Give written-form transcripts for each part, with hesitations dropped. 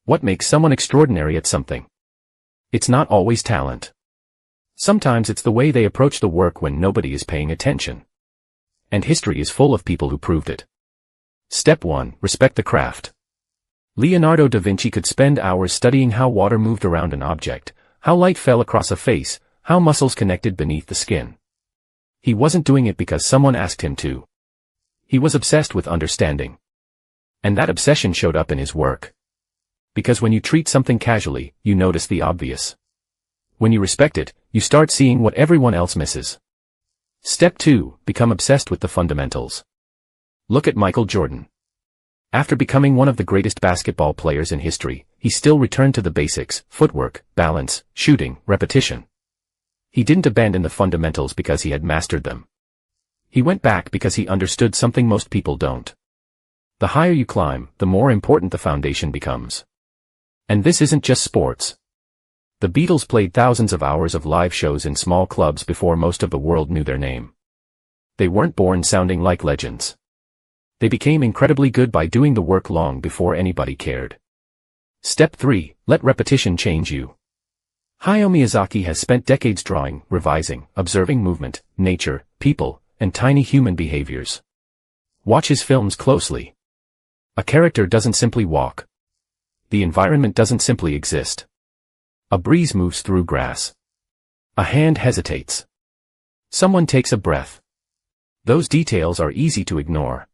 What makes someone extraordinary at something? It's not always talent. Sometimes it's the way they approach the work when nobody is paying attention. And history is full of people who proved it. Step 1. Respect the craft. Leonardo da Vinci could spend hours studying how water moved around an object, how light fell across a face, how muscles connected beneath the skin. He wasn't doing it because someone asked him to. He was obsessed with understanding. And that obsession showed up in his work. Because when you treat something casually, you notice the obvious. When you respect it, you start seeing what everyone else misses. Step 2. Become obsessed with the fundamentals. Look at Michael Jordan. After becoming one of the greatest basketball players in history, he still returned to the basics: footwork, balance, shooting, repetition. He didn't abandon the fundamentals because he had mastered them. He went back because he understood something most people don't. The higher you climb, the more important the foundation becomes. And this isn't just sports. The Beatles played thousands of hours of live shows in small clubs before most of the world knew their name. They weren't born sounding like legends. They became incredibly good by doing the work long before anybody cared. Step 3. Let repetition change you. Hayao Miyazaki has spent decades drawing, revising, observing movement, nature, people, and tiny human behaviors. Watch his films closely. A character doesn't simply walk. The environment doesn't simply exist. A breeze moves through grass. A hand hesitates. Someone takes a breath. Those details are easy to ignore.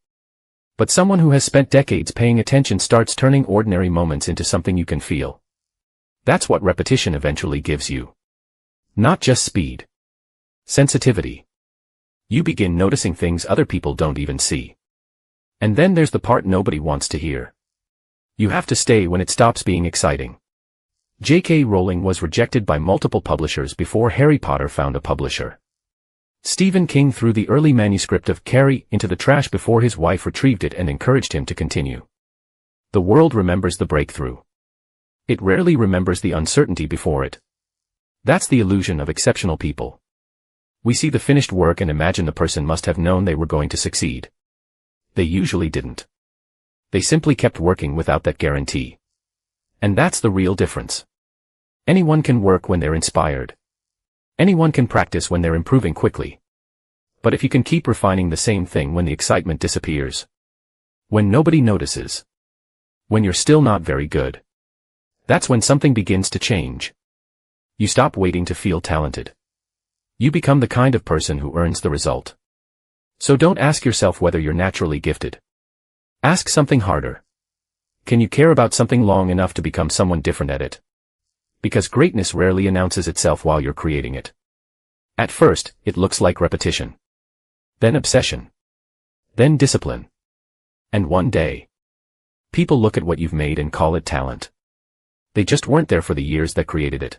But someone who has spent decades paying attention starts turning ordinary moments into something you can feel. That's what repetition eventually gives you. Not just speed. Sensitivity. You begin noticing things other people don't even see. And then there's the part nobody wants to hear. You have to stay when it stops being exciting. J.K. Rowling was rejected by multiple publishers before Harry Potter found a publisher. Stephen King threw the early manuscript of Carrie into the trash before his wife retrieved it and encouraged him to continue. The world remembers the breakthrough. It rarely remembers the uncertainty before it. That's the illusion of exceptional people. We see the finished work and imagine the person must have known they were going to succeed. They usually didn't. They simply kept working without that guarantee. And that's the real difference. Anyone can work when they're inspired. Anyone can practice when they're improving quickly. But if you can keep refining the same thing when the excitement disappears, when nobody notices, when you're still not very good, that's when something begins to change. You stop waiting to feel talented. You become the kind of person who earns the result. So don't ask yourself whether you're naturally gifted. Ask something harder. Can you care about something long enough to become someone different at it? Because greatness rarely announces itself while you're creating it. At first, it looks like repetition. Then obsession. Then discipline. And one day, people look at what you've made and call it talent. They just weren't there for the years that created it.